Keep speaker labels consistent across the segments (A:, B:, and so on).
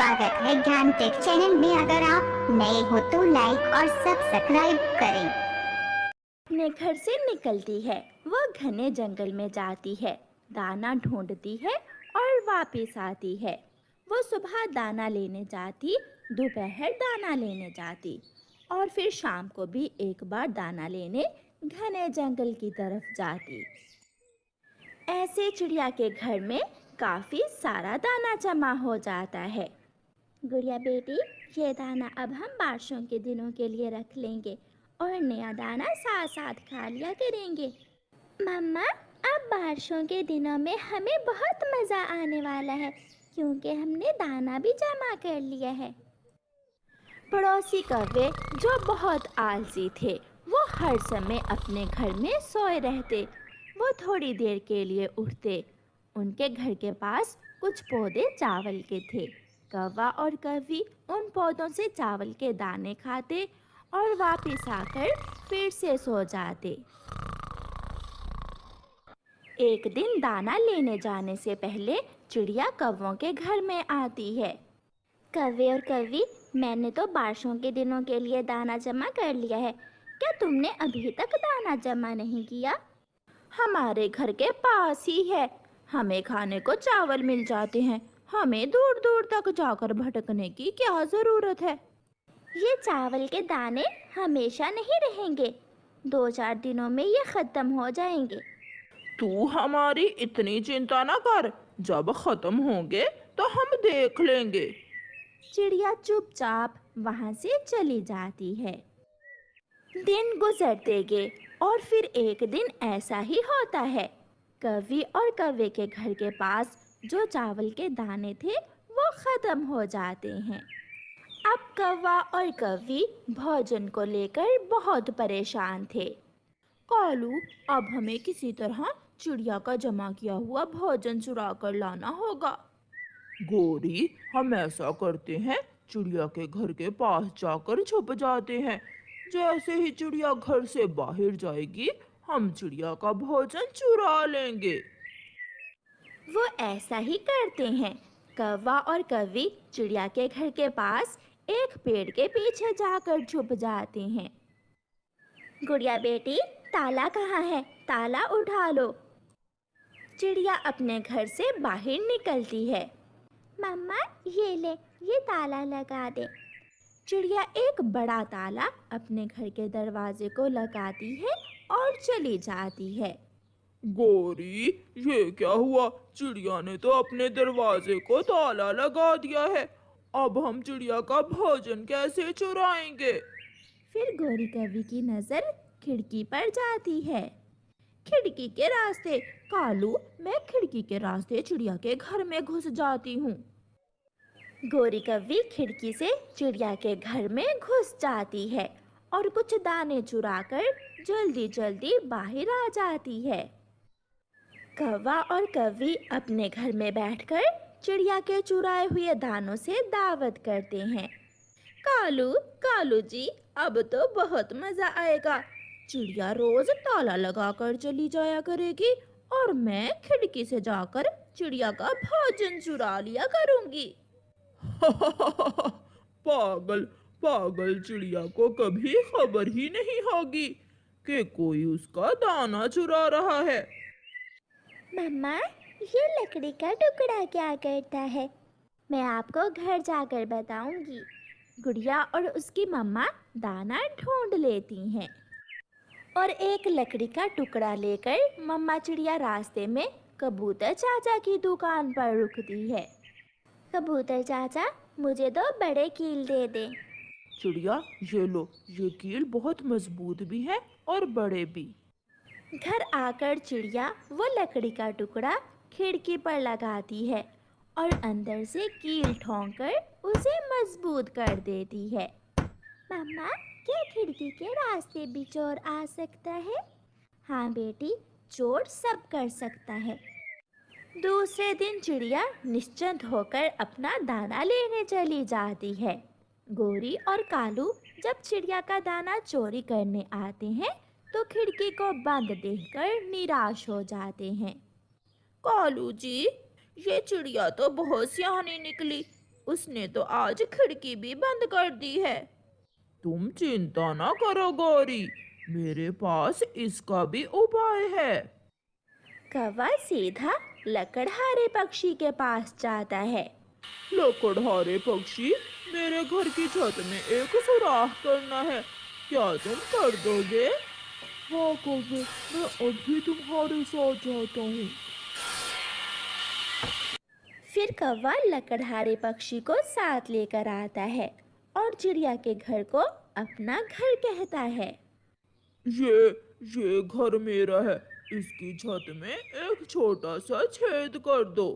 A: स्वागत है ज्ञान टेक चैनल में। अगर आप नए हो तो लाइक और सब्सक्राइब करें।
B: अपने घर से निकलती है, वो घने जंगल में जाती है, दाना ढूंढती है और वापस आती है। वो सुबह दाना लेने जाती, दोपहर दाना लेने जाती और फिर शाम को भी एक बार दाना लेने घने जंगल की तरफ जाती। ऐसे चिड़िया के घर में काफी सारा दाना जमा हो जाता है। गुड़िया बेटी, ये दाना अब हम बारिशों के दिनों के लिए रख लेंगे और नया दाना साथ साथ खा लिया करेंगे। मम्मा, अब बारिशों के दिनों में हमें बहुत मज़ा आने वाला है क्योंकि हमने दाना भी जमा कर लिया है। पड़ोसी कौवे जो बहुत आलसी थे, वो हर समय अपने घर में सोए रहते। वो थोड़ी देर के लिए उठते। उनके घर के पास कुछ पौधे चावल के थे। कौवा और कौवी उन पौधों से चावल के दाने खाते और वापस आकर फिर से सो जाते। एक दिन दाना लेने जाने से पहले चिड़िया कौवों के घर में आती है। कौवे और कौवी, मैंने तो बारिशों के दिनों के लिए दाना जमा कर लिया है। क्या तुमने अभी तक दाना जमा नहीं किया? हमारे घर के पास ही है, हमें खाने को चावल मिल जाते हैं। हमें दूर दूर तक जाकर भटकने की क्या ज़रूरत है? ये चावल के दाने हमेशा नहीं रहेंगे, 2-4 दिनों में ये ख़त्म हो जाएंगे।
C: तू हमारी इतनी चिंता न कर, जब खत्म होंगे तो हम देख लेंगे।
B: चिड़िया चुपचाप वहाँ से चली जाती है। दिन गुजरते गए और फिर एक दिन ऐसा ही होता है। कौवी और कौवे के घर के पास जो चावल के दाने थे वो ख़त्म हो जाते हैं। अब कौवा और कौवी भोजन को लेकर बहुत परेशान थे। कालू, अब हमें किसी तरह चिड़िया का जमा किया हुआ भोजन चुरा कर लाना होगा।
C: गोरी, हम ऐसा करते हैं, चिड़िया के घर के पास जाकर छुप जाते हैं। जैसे ही चिड़िया घर से बाहर जाएगी, हम चिड़िया का भोजन चुरा लेंगे।
B: वो ऐसा ही करते हैं। कौवा और कौवी चिड़िया के घर के पास एक पेड़ के पीछे जाकर छुप जाते हैं। गुड़िया बेटी, ताला कहाँ है? ताला उठा लो। चिड़िया अपने घर से बाहर निकलती है। मम्मा, ये ले, ये ताला लगा दे। चिड़िया एक बड़ा ताला अपने घर के दरवाजे को लगाती है और चली जाती है।
C: गोरी, ये क्या हुआ? चिड़िया ने तो अपने दरवाजे को ताला लगा दिया है। अब हम चिड़िया का भोजन कैसे चुराएंगे?
B: फिर गोरी कौवी की नज़र खिड़की पर जाती है। खिड़की के रास्ते, कालू, मैं खिड़की के रास्ते चिड़िया के घर में घुस जाती हूँ। गोरी कौवी खिड़की से चिड़िया के घर में घुस जाती है और कुछ दाने चुराकर जल्दी जल्दी बाहर आ जाती है। कौवा और कौवी अपने घर में बैठकर चिड़िया के चुराए हुए दानों से दावत करते हैं। कालू, कालू जी, अब तो बहुत मज़ा आएगा। चिड़िया रोज ताला लगाकर चली जाया करेगी और मैं खिड़की से जाकर चिड़िया का भोजन चुरा लिया करूंगी।
C: पागल पागल चिड़िया को कभी खबर ही नहीं होगी कि कोई उसका दाना चुरा रहा है।
B: मम्मा, ये लकड़ी का टुकड़ा क्या करता है? मैं आपको घर जाकर बताऊंगी। गुड़िया और उसकी मम्मा दाना ढूंढ लेती हैं और एक लकड़ी का टुकड़ा लेकर मम्मा चिड़िया रास्ते में कबूतर चाचा की दुकान पर रुकती है। कबूतर चाचा, मुझे 2 बड़े कील दे दे।
C: चिड़िया, ये लो, ये कील बहुत मजबूत भी है और बड़े भी।
B: घर आकर चिड़िया वो लकड़ी का टुकड़ा खिड़की पर लगाती है और अंदर से कील ठोंक कर उसे मजबूत कर देती है। मम्मा, क्या खिड़की के रास्ते भी चोर आ सकता है? हाँ बेटी, चोर सब कर सकता है। दूसरे दिन चिड़िया निश्चिंत होकर अपना दाना लेने चली जाती है। गोरी और कालू जब चिड़िया का दाना चोरी करने आते हैं तो खिड़की को बंद देखकर निराश हो जाते हैं।
C: कालू जी, ये चिड़िया तो बहुत सियानी निकली।
B: उसने तो आज खिड़की भी बंद कर दी है।
C: तुम चिंता ना करो गौरी, मेरे पास इसका भी उपाय है।
B: कौवा सीधा लकड़हारे पक्षी के पास जाता है।
C: लकड़हारे पक्षी, मेरे घर की छत में एक सुराख करना है, क्या तुम कर दोगे? हाँ कौवे, मैं अभी तुम्हारे साथ जाता हूँ।
B: फिर कौवा लकड़हारे पक्षी को साथ लेकर आता है और चिड़िया के घर को अपना घर कहता है।
C: ये घर मेरा है, इसकी छत में एक छोटा सा छेद कर दो।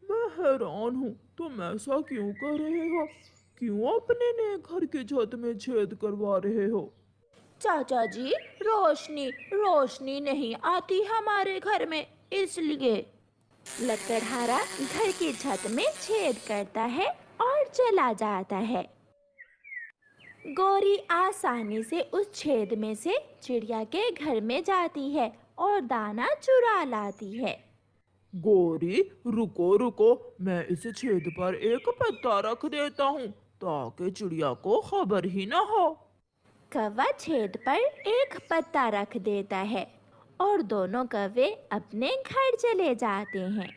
C: मैं हैरान हूँ, तुम ऐसा क्यों कर रहे हो? क्यों अपने नए घर की छत में छेद करवा रहे हो?
B: चाचा जी, रोशनी रोशनी नहीं आती हमारे घर में, इसलिए। लकड़हारा घर की छत में छेद करता है और चला जाता है। गौरी आसानी से उस छेद में से चिड़िया के घर में जाती है और दाना चुरा लाती है।
C: गौरी, रुको रुको, मैं इस छेद पर एक पत्ता रख देता हूँ ताकि चिड़िया को खबर ही ना हो।
B: कौवा छेद पर एक पत्ता रख देता है और दोनों कौवे अपने घर चले जाते हैं।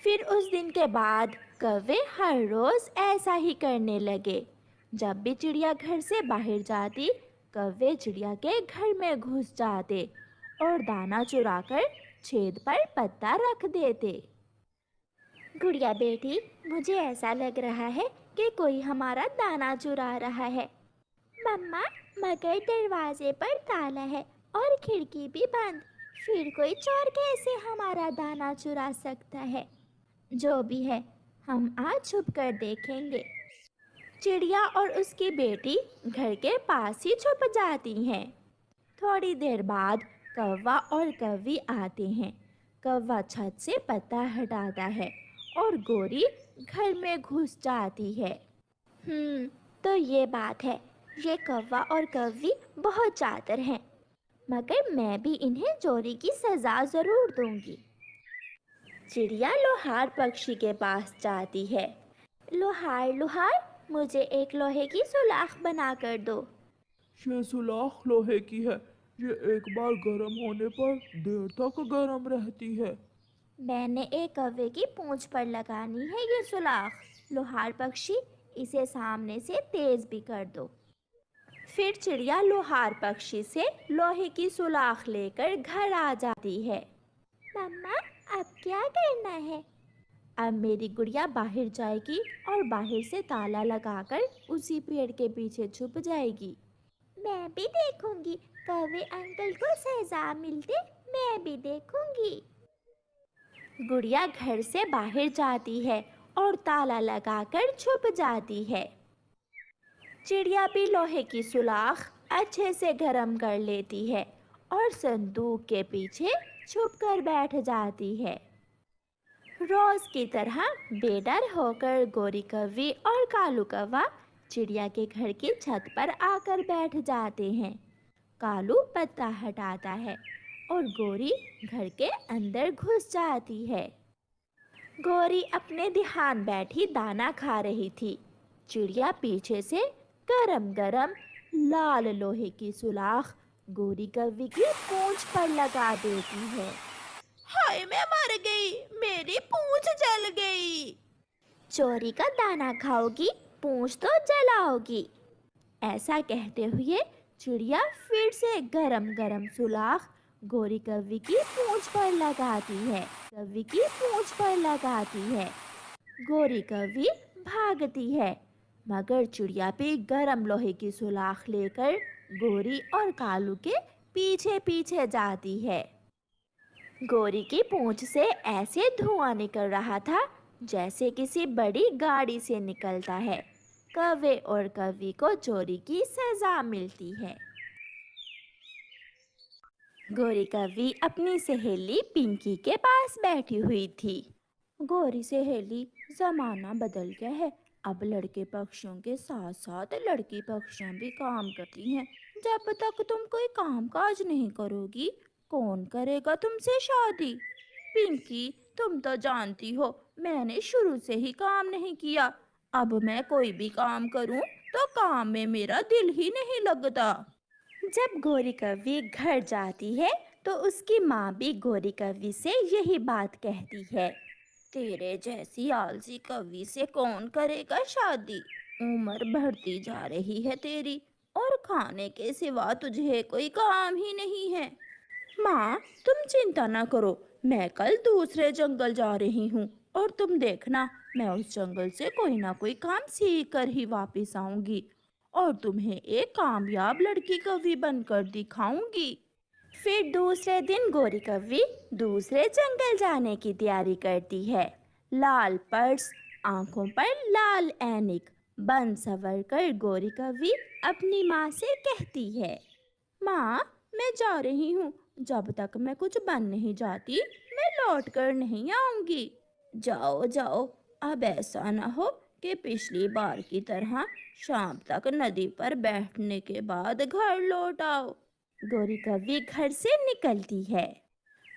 B: फिर उस दिन के बाद कौवे हर रोज ऐसा ही करने लगे। जब भी चिड़िया घर से बाहर जाती, कौवे चिड़िया के घर में घुस जाते और दाना चुराकर छेद पर पत्ता रख देते। गुड़िया बेटी, मुझे ऐसा लग रहा है कि कोई हमारा दाना चुरा रहा है। मम्मा, मगर दरवाजे पर ताला है और खिड़की भी बंद, फिर कोई चोर कैसे हमारा दाना चुरा सकता है? जो भी है, हम आज छुप कर देखेंगे। चिड़िया और उसकी बेटी घर के पास ही छुप जाती हैं। थोड़ी देर बाद कौवा और कौवी आते हैं। कौवा छत से पत्ता हटाता है और गौरी घर में घुस जाती है। तो ये बात है, ये कौवा और कौवी बहुत चातर हैं, मगर मैं भी इन्हें चोरी की सजा जरूर दूंगी। चिड़िया लोहार पक्षी के पास जाती है। लोहार लोहार, मुझे एक लोहे की सुलाख बना कर दो।
C: ये सुलाख लोहे की है, ये एक बार गर्म होने पर देर तक गर्म रहती है।
B: मैंने एक कौवे की पूंछ पर लगानी है ये सुलाख। लोहार पक्षी, इसे सामने से तेज भी कर दो। फिर चिड़िया लोहार पक्षी से लोहे की सुलाख लेकर घर आ जाती है। मम्मा, अब क्या करना है? अब मेरी गुड़िया बाहर जाएगी और बाहर से ताला लगाकर उसी पेड़ के पीछे छुप जाएगी। मैं भी देखूंगी, कौवे अंकल को सजा मिलते मैं भी देखूंगी। गुड़िया घर से बाहर जाती है और ताला लगाकर छुप जाती है। चिड़िया भी लोहे की सुलाख अच्छे से गर्म कर लेती है और संदूक के पीछे छुपकर बैठ जाती है। रोज की तरह बेडर होकर गोरी कौवी और कालू कौवा चिड़िया के घर की छत पर आकर बैठ जाते हैं। कालू पत्ता हटाता है और गोरी घर के अंदर घुस जाती है। गोरी अपने ध्यान बैठी दाना खा रही थी। चिड़िया पीछे से गरम गरम लाल लोहे की सुलाख गोरी कौवी की पूंछ पर लगा देती है। हाय, मैं मर गई, मेरी पूंछ जल गई। चोरी का दाना खाओगी, पूंछ तो जलाओगी। ऐसा कहते हुए चिड़िया फिर से गरम गरम सुलाख गोरी कौवी की पूंछ पर लगाती है। कौवी की पूंछ पर लगाती है। गोरी कौवी भागती है, मगर चिड़िया भी गरम लोहे की सुलाख लेकर गोरी और कालू के पीछे पीछे जाती है। गोरी की पूंछ से ऐसे धुआं निकल रहा था जैसे किसी बड़ी गाड़ी से निकलता है। कौवे और कौवी को चोरी की सजा मिलती है। गोरी कौवी अपनी सहेली पिंकी के पास बैठी हुई थी। गोरी सहेली, जमाना बदल गया है, अब लड़के पक्षियों के साथ साथ लड़की पक्षियां भी काम करती हैं। जब तक तुम कोई काम काज नहीं करोगी, कौन करेगा तुमसे शादी? पिंकी, तुम तो जानती हो मैंने शुरू से ही काम नहीं किया। अब मैं कोई भी काम करूं तो काम में मेरा दिल ही नहीं लगता। जब गौरी कव्वी घर जाती है तो उसकी माँ भी गौरी कव्वी से यही बात कहती है। तेरे जैसी आलसी कव्वी से कौन करेगा शादी? उम्र बढ़ती जा रही है तेरी और खाने के सिवा तुझे कोई काम ही नहीं है। माँ, तुम चिंता ना करो, मैं कल दूसरे जंगल जा रही हूँ और तुम देखना मैं उस जंगल से कोई ना कोई काम सीख कर ही वापस आऊंगी और तुम्हें एक कामयाब लड़की कवि बनकर दिखाऊंगी। फिर दूसरे दिन गौरी कव्वी दूसरे जंगल जाने की तैयारी करती है। लाल पर्स, आंखों पर लाल ऐनिक, बन सवर कर गौरी कव्वी अपनी माँ से कहती है, माँ, मैं जा रही हूँ, जब तक मैं कुछ बन नहीं जाती मैं लौट कर नहीं आऊंगी। जाओ जाओ, अब ऐसा ना हो कि पिछली बार की तरह शाम तक नदी पर बैठने के बाद घर लौट आओ। गौरी कव्वी घर से निकलती है।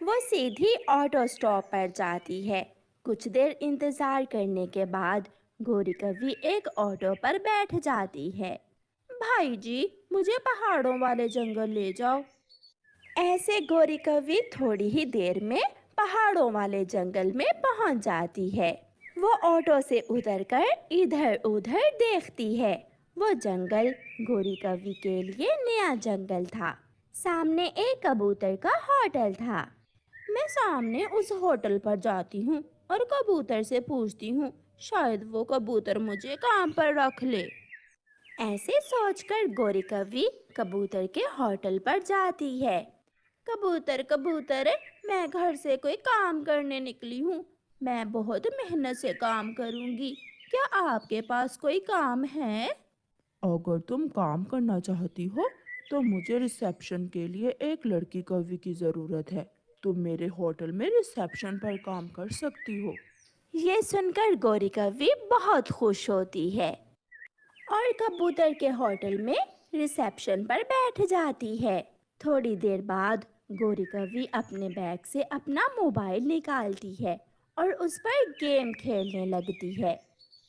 B: वो सीधी ऑटो स्टॉप पर जाती है। कुछ देर इंतजार करने के बाद गौरी कव्वी एक ऑटो पर बैठ जाती है। भाई जी, मुझे पहाड़ों वाले जंगल ले जाओ। ऐसे गौरी कव्वी थोड़ी ही देर में पहाड़ों वाले जंगल में पहुंच जाती है। वो ऑटो से उतरकर इधर उधर देखती है। वो जंगल गौरी कव्वी के लिए नया जंगल था। सामने एक कबूतर का होटल था। मैं सामने उस होटल पर जाती हूँ और कबूतर से पूछती हूँ, शायद वो कबूतर मुझे काम पर रख ले। ऐसे सोचकर गौरी कव्वी कबूतर के होटल पर जाती है। कबूतर कबूतर, मैं घर से कोई काम करने निकली हूँ। मैं बहुत मेहनत से काम करूँगी। क्या आपके पास कोई काम है?
C: अगर तुम काम करना चाहती हो तो मुझे रिसेप्शन के लिए एक लड़की कवि की ज़रूरत है। तुम मेरे होटल में रिसेप्शन पर काम कर सकती हो।
B: ये सुनकर गौरी कव्वी बहुत खुश होती है और कबूतर के होटल में रिसेप्शन पर बैठ जाती है। थोड़ी देर बाद गौरी कव्वी अपने बैग से अपना मोबाइल निकालती है और उस पर गेम खेलने लगती है।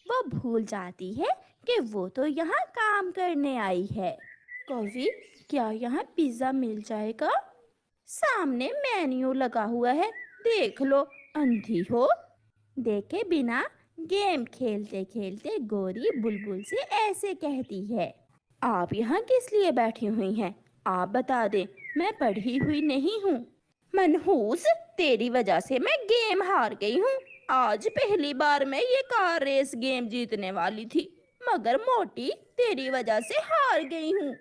B: वो भूल जाती है कि वो तो यहाँ काम करने आई है। कव्वी, क्या यहाँ पिज्ज़ा मिल जाएगा? सामने मेन्यू लगा हुआ है, देख लो, अंधी हो। देखे बिना गेम खेलते खेलते गौरी बुलबुल से ऐसे कहती है, आप यहाँ किस लिए बैठी हुई हैं? आप बता दें, मैं पढ़ी हुई नहीं हूँ। मनहूस, तेरी वजह से मैं गेम हार गई हूँ। आज पहली बार मैं ये कार रेस गेम जीतने वाली थी, मगर मोटी तेरी वजह से हार गई हूँ।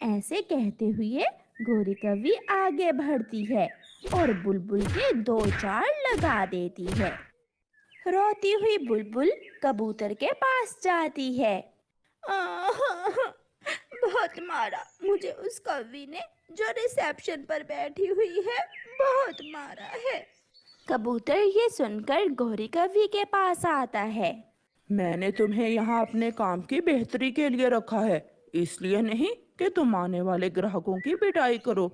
B: ऐसे कहते हुए गौरी कव्वी आगे बढ़ती है और बुलबुल के दो चार लगा देती है। रोती हुई बुलबुल कबूतर के पास जाती है। बहुत मारा मुझे उस कव्वी ने, जो रिसेप्शन पर बैठी हुई है, बहुत मारा है। कबूतर ये सुनकर गौरी कव्वी के पास आता है।
C: मैंने तुम्हें यहाँ अपने काम की बेहतरी के लिए रखा है, इसलिए नहीं कि तुम आने वाले ग्राहकों की पिटाई करो।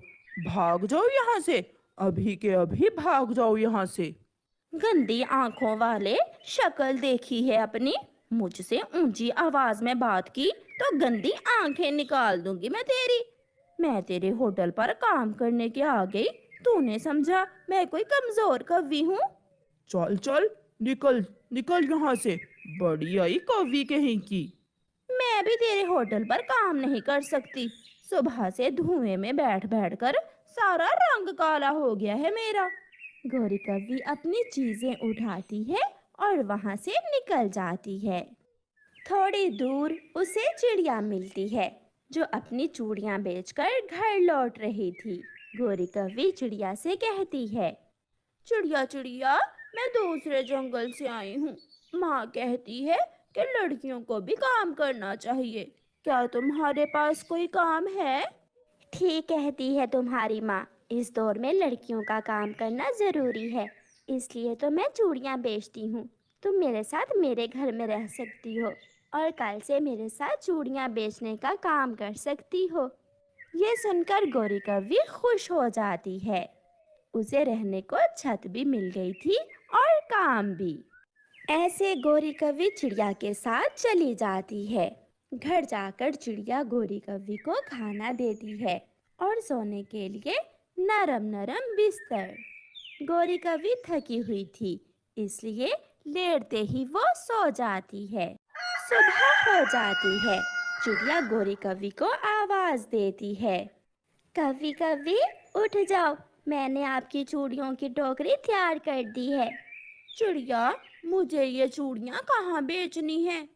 C: भाग जाओ यहाँ से, अभी के अभी भाग जाओ यहाँ से।
B: गंदी आंखों वाले, शक्ल देखी है अपनी? मुझसे ऊंची आवाज में बात की तो गंदी आंखें निकाल दूंगी मैं तेरी। मैं तेरे होटल पर काम करने के आ गई, तूने समझा मैं कोई कमजोर कव्वी हूँ?
C: चल चल, निकल निकल यहाँ से, बड़ी आई कवि कहीं की।
B: मैं भी तेरे होटल पर काम नहीं कर सकती। सुबह से धुएं में बैठ बैठ कर सारा रंग काला हो गया है मेरा। गौरी कव्वी अपनी चीजें उठाती है और वहां से निकल जाती है। थोड़ी दूर उसे चिड़िया मिलती है, जो अपनी चूड़ियां बेचकर घर लौट रही थी। गौरी कव्वी चिड़िया से कहती है, चिड़िया चिड़िया, मैं दूसरे जंगल से आई हूँ। माँ कहती है कि लड़कियों को भी काम करना चाहिए। क्या तुम्हारे पास कोई काम है? ठीक कहती है तुम्हारी माँ, इस दौर में लड़कियों का काम करना ज़रूरी है, इसलिए तो मैं चूड़ियाँ बेचती हूँ। तुम मेरे साथ मेरे घर में रह सकती हो और कल से मेरे साथ चूड़ियाँ बेचने का काम कर सकती हो। ये सुनकर गौरी कव्वी खुश हो जाती है। उसे रहने को छत भी मिल गई थी काम भी। ऐसे गोरी कौवी चिड़िया के साथ चली जाती है। घर जाकर चिड़िया गोरी कौवी को खाना देती है और सोने के लिए नरम नरम बिस्तर। गोरी कौवी थकी हुई थी, इसलिए लेटते ही वो सो जाती है। सुबह हो जाती है। चिड़िया गोरी कौवी को आवाज देती है, कौवी कौवी उठ जाओ, मैंने आपकी चूड़ियों की टोकरी तैयार कर दी है। चिड़िया, मुझे ये चूड़ियाँ कहाँ बेचनी है?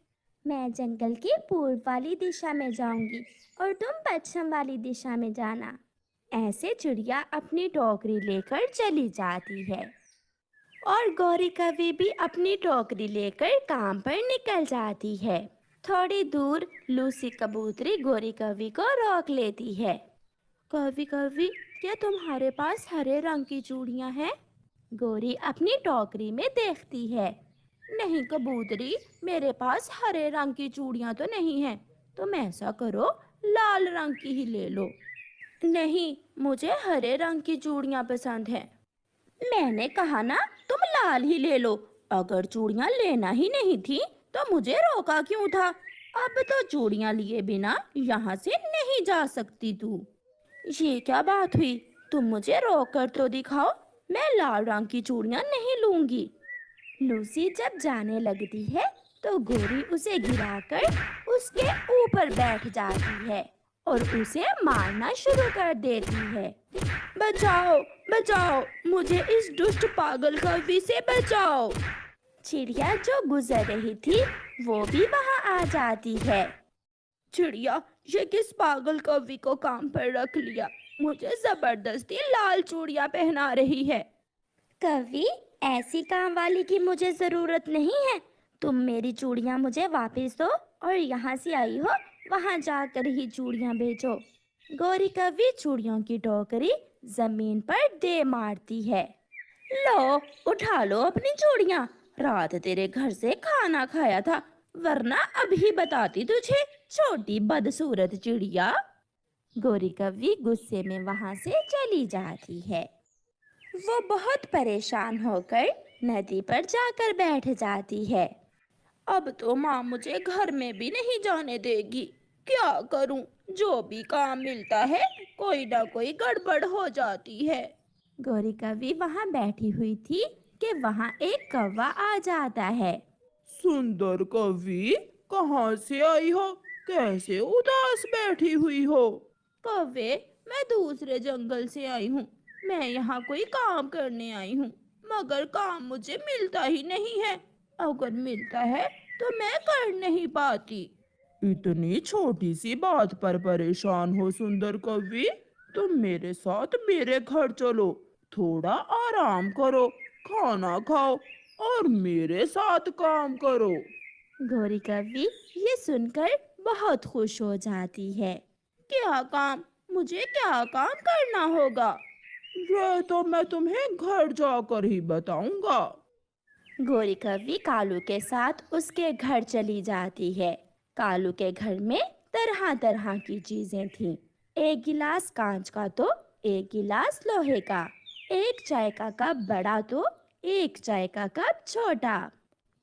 B: मैं जंगल की पूर्व वाली दिशा में जाऊंगी और तुम पश्चिम वाली दिशा में जाना। ऐसे चिड़िया अपनी टोकरी लेकर चली जाती है और गौरी कौवी भी अपनी टोकरी लेकर काम पर निकल जाती है। थोड़ी दूर लूसी कबूतरी गोरी कौवी को रोक लेती है। कौवी कौवी, क्या तुम्हारे पास हरे रंग की चूड़ियाँ हैं? गोरी अपनी टोकरी में देखती है। नहीं कबूतरी, मेरे पास हरे रंग की चूड़ियाँ तो नहीं हैं। तुम ऐसा करो, लाल रंग की ही ले लो। नहीं, मुझे हरे रंग की चूड़ियाँ पसंद हैं। मैंने कहा ना, तुम लाल ही ले लो। अगर चूड़ियाँ लेना ही नहीं थी तो मुझे रोका क्यों था? अब तो चूड़ियाँ लिए बिना यहाँ से नहीं जा सकती तू। ये क्या बात हुई? तुम मुझे रोक कर तो दिखाओ, मैं लाल रंग की चूड़ियाँ नहीं लूंगी। लूसी जब जाने लगती है तो गोरी उसे गिराकर उसके ऊपर बैठ जाती है और उसे मारना शुरू कर देती है। बचाओ बचाओ, मुझे इस दुष्ट पागल कौवी से बचाओ। चिड़िया जो गुजर रही थी वो भी वहां आ जाती है। चिड़िया, ये किस पागल कौवी को काम पर रख लिया? मुझे जबरदस्ती लाल चूड़ियां पहना रही है। कौवी, ऐसी काम वाली की मुझे जरूरत नहीं है। तुम मेरी चूड़ियां मुझे वापस दो और यहाँ से आई हो वहां जाकर ही चूड़ियां बेचो। गोरी कौवी चूड़ियों की टोकरी जमीन पर दे मारती है। लो, उठा लो अपनी चूड़ियां। रात तेरे घर से खाना खाया था, वरना अभी बताती तुझे, छोटी बदसूरत चिड़िया। गोरी कौवी गुस्से में वहां से चली जाती है। वो बहुत परेशान होकर नदी पर जाकर बैठ जाती है। अब तो माँ मुझे घर में भी नहीं जाने देगी। क्या करूं? जो भी काम मिलता है कोई ना कोई गड़बड़ हो जाती है। गोरी कौवी वहां बैठी हुई थी कि वहां एक कौवा आ जाता है।
C: सुंदर कौवी, कहाँ से आई हो? कैसे उदास बैठी हुई हो?
B: कौवे, मैं दूसरे जंगल से आई हूँ। मैं यहाँ कोई काम करने आई हूँ, मगर काम मुझे मिलता ही नहीं है। अगर मिलता है तो मैं कर नहीं पाती।
C: इतनी छोटी सी बात पर परेशान हो सुंदर कौवी? तुम मेरे साथ मेरे घर चलो, थोड़ा आराम करो, खाना खाओ और मेरे साथ काम करो।
B: गोरी कौवी ये सुनकर बहुत खुश हो जाती है। क्या काम? मुझे क्या काम करना होगा?
C: ये तो मैं तुम्हें घर जाकर ही बताऊंगा।
B: गोरी कौवी कालू के साथ उसके घर चली जाती है। कालू के घर में तरह तरह की चीजें थीं। एक गिलास कांच का तो एक गिलास लोहे का, एक चाय का कप बड़ा तो एक चाय का कप छोटा।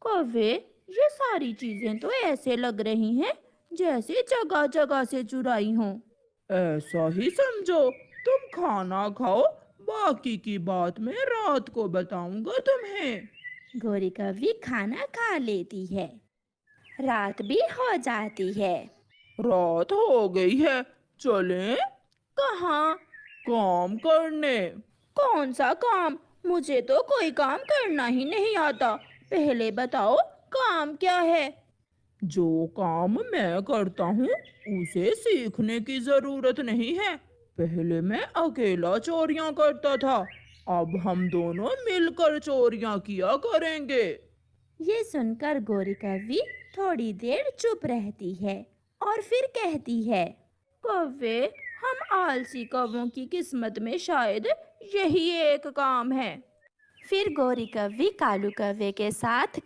B: कौवे, ये सारी चीजें तो ऐसे लग रही हैं जैसे जगह जगह से चुराई हों।
C: ऐसा ही समझो, तुम खाना खाओ, बाकी की बात मैं रात को बताऊंगा तुम्हें।
B: गोरी कौवी खाना खा लेती है। रात भी हो जाती है।
C: रात हो गई है, चलें
B: कहाँ?
C: काम करने।
B: कौन सा काम? मुझे तो कोई काम करना ही नहीं आता। पहले बताओ काम क्या है?
C: जो काम मैं करता हूँ उसे सीखने की जरूरत नहीं है। पहले मैं अकेला चोरियां करता था, अब हम दोनों मिलकर चोरियां किया करेंगे।
B: ये सुनकर गोरी कौवी थोड़ी देर चुप रहती है और फिर कहती है, कौवे, हम आलसी कौवों की किस्मत में शायद यही एक काम है। फिर गोरी कौवी कालू कौवे के साथ